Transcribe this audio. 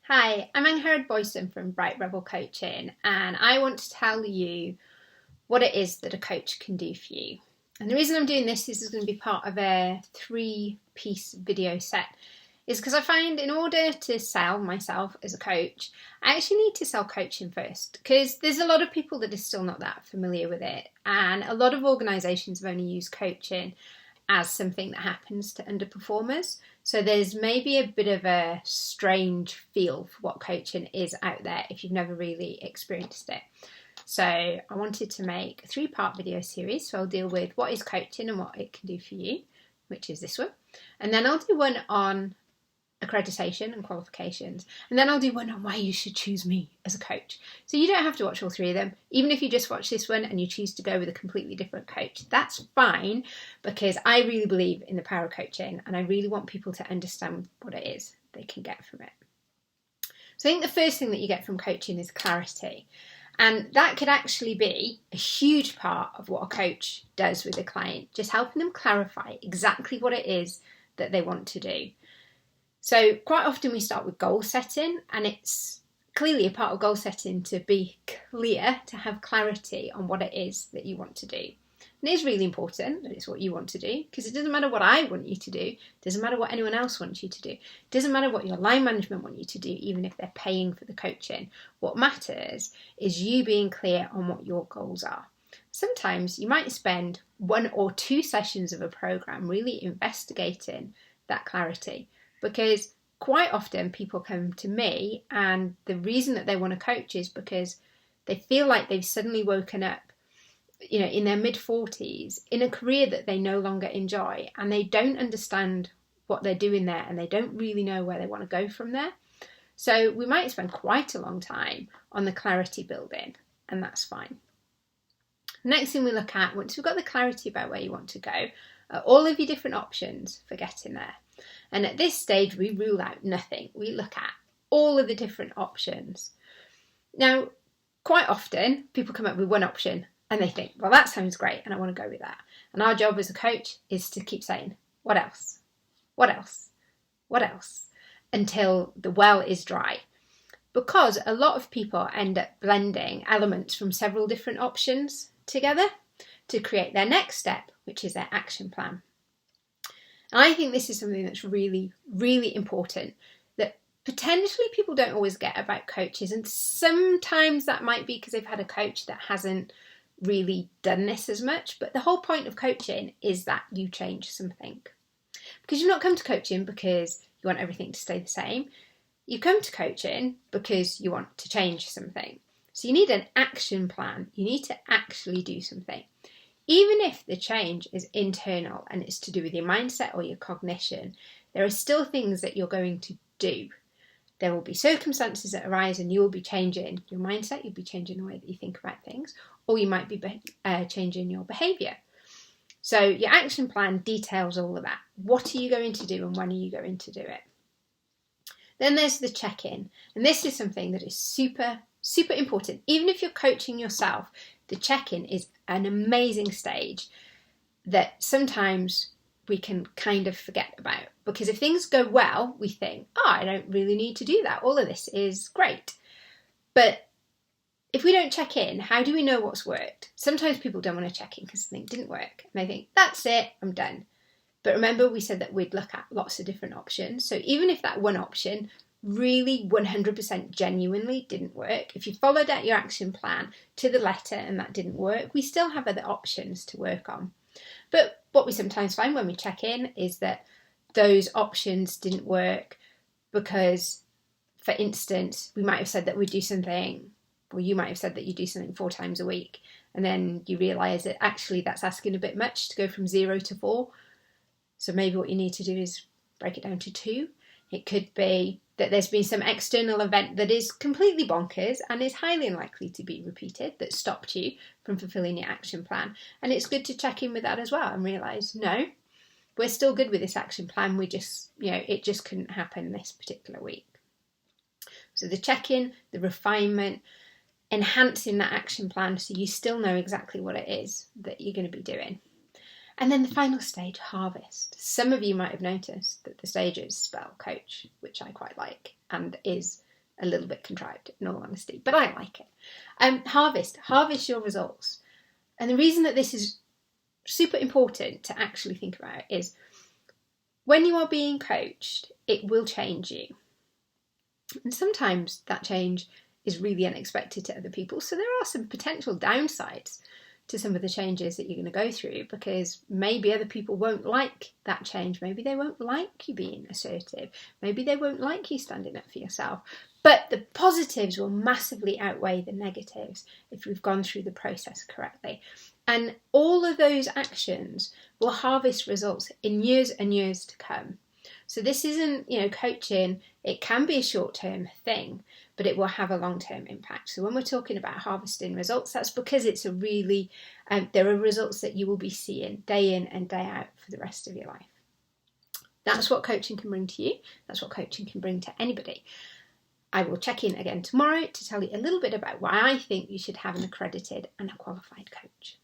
Hi, I'm Angharad Boyson from Bright Rebel Coaching, and I want to tell you what it is that a coach can do for you. And the reason I'm doing this is going to be part of a 3-piece video set, is because I find in order to sell myself as a coach, I actually need to sell coaching first, because there's a lot of people that are still not that familiar with it, and a lot of organisations have only used coaching as something that happens to underperformers. So there's maybe a bit of a strange feel for what coaching is out there if you've never really experienced it. So I wanted to make a 3-part video series. So I'll deal with what is coaching and what it can do for you, which is this one. And then I'll do one on accreditation and qualifications. And then I'll do one on why you should choose me as a coach. So you don't have to watch all 3 of them. Even if you just watch this one and you choose to go with a completely different coach, that's fine, because I really believe in the power of coaching and I really want people to understand what it is they can get from it. So I think the first thing that you get from coaching is clarity. And that could actually be a huge part of what a coach does with a client, just helping them clarify exactly what it is that they want to do. So quite often we start with goal setting, and it's clearly a part of goal setting to be clear, to have clarity on what it is that you want to do. And it is really important that it's what you want to do, because it doesn't matter what I want you to do, it doesn't matter what anyone else wants you to do, it doesn't matter what your line management want you to do, even if they're paying for the coaching. What matters is you being clear on what your goals are. Sometimes you might spend 1 or 2 sessions of a program really investigating that clarity, because quite often people come to me and the reason that they want to coach is because they feel like they've suddenly woken up, in their mid-40s, in a career that they no longer enjoy, and they don't understand what they're doing there and they don't really know where they want to go from there. So we might spend quite a long time on the clarity building, and that's fine. Next thing we look at, once we've got the clarity about where you want to go, are all of your different options for getting there. And at this stage, we rule out nothing. We look at all of the different options. Now, quite often, people come up with one option and they think, well, that sounds great and I want to go with that. And our job as a coach is to keep saying, what else? What else? What else? Until the well is dry. Because a lot of people end up blending elements from several different options together to create their next step, which is their action plan. And I think this is something that's really, really important, that potentially people don't always get about coaches. And sometimes that might be because they've had a coach that hasn't really done this as much. But the whole point of coaching is that you change something. Because you've not come to coaching because you want everything to stay the same. You come to coaching because you want to change something. So you need an action plan. You need to actually do something. Even if the change is internal and it's to do with your mindset or your cognition, there are still things that you're going to do. There will be circumstances that arise and you will be changing your mindset, you'll be changing the way that you think about things, or you might be changing your behaviour. So your action plan details all of that. What are you going to do and when are you going to do it? Then there's the check-in. And this is something that is super, super important. Even if you're coaching yourself, the check-in is an amazing stage that sometimes we can kind of forget about. Because if things go well, we think, I don't really need to do that. All of this is great. But if we don't check in, how do we know what's worked? Sometimes people don't want to check in because something didn't work. And they think, that's it, I'm done. But remember, we said that we'd look at lots of different options. So even if that one option really 100% genuinely didn't work, if you followed out your action plan to the letter and that didn't work, we still have other options to work on. But what we sometimes find when we check in is that those options didn't work because, for instance, we might have said that we'd do something, or you might have said that you do something 4 times a week, and then you realise that actually that's asking a bit much to go from 0 to 4. So maybe what you need to do is break it down to 2. It could be that there's been some external event that is completely bonkers and is highly unlikely to be repeated that stopped you from fulfilling your action plan. And it's good to check in with that as well and realise, no, we're still good with this action plan. We just, it just couldn't happen this particular week. So the check-in, the refinement, enhancing that action plan so you still know exactly what it is that you're going to be doing. And then the final stage, harvest. Some of you might have noticed that the stages spell coach, which I quite like, and is a little bit contrived, in all honesty, but I like it. Harvest your results. And the reason that this is super important to actually think about is when you are being coached, it will change you. And sometimes that change is really unexpected to other people. So there are some potential downsides to some of the changes that you're going to go through, because maybe other people won't like that change. Maybe they won't like you being assertive. Maybe they won't like you standing up for yourself. But the positives will massively outweigh the negatives if we've gone through the process correctly. And all of those actions will harvest results in years and years to come. So this isn't, coaching, it can be a short-term thing, but it will have a long-term impact. So when we're talking about harvesting results, that's because it's a really, there are results that you will be seeing day in and day out for the rest of your life. That's what coaching can bring to you. That's what coaching can bring to anybody. I will check in again tomorrow to tell you a little bit about why I think you should have an accredited and a qualified coach.